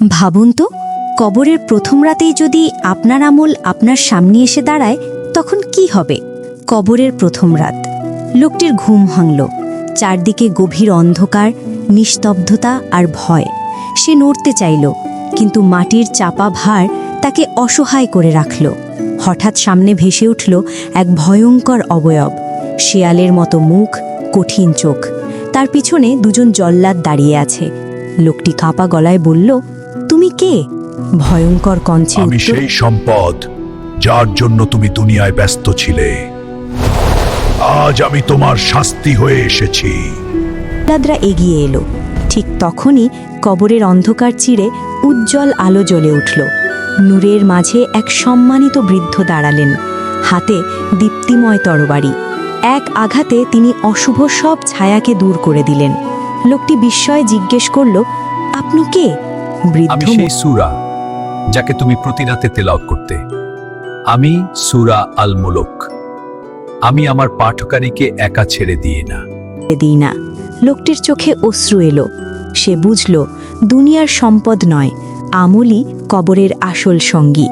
ভাবুন তো, কবরের প্রথম রাতেই যদি আপনার আমল আপনার সামনে এসে দাঁড়ায়, তখন কি হবে? কবরের প্রথম রাত। লোকটির ঘুম ভাঙল। চারদিকে গভীর অন্ধকার, নিস্তব্ধতা আর ভয়। সে নড়তে চাইল, কিন্তু মাটির চাপা ভার তাকে অসহায় করে রাখল। হঠাৎ সামনে ভেসে উঠল এক ভয়ঙ্কর অবয়ব। শেয়ালের মতো মুখ, কঠিন চোখ। তার পিছনে দুজন জল্লাদ দাঁড়িয়ে আছে। লোকটি কাঁপা গলায় বলল, তুমি কে? ভয়ঙ্কর কণ্ঠে আমি উত্তর, সেই সম্পদ যার জন্য তুমি দুনিয়ায় ব্যস্ত ছিলে। আজ আমি তোমার শাস্তি হয়ে এসেছি। জল্লাদরা এগিয়ে এলো। ঠিক তখনই কবরের অন্ধকার চিরে উজ্জ্বল আলো জ্বলে উঠল। নূরের মাঝে এক সম্মানিত বৃদ্ধ দাঁড়ালেন, হাতে দীপ্তিময় তরবারি। এক আঘাতে তিনি অশুভ সব ছায়াকে দূর করে দিলেন। লোকটি বিস্ময়ে জিজ্ঞেস করল, আপনি কে? বৃদ্ধ আমি সেই সূরা যাকে তুমি প্রতি রাতে তেলাওয়াত করতে। আমি সূরা আল মুলক। আমি আমার পাঠকারীকে একা ছেড়ে দিই না। দিই না। লোকটির চোখে অশ্রু এলো। সে বুঝল, দুনিয়ার সম্পদ নয়, আমলই কবরের আসল সঙ্গী।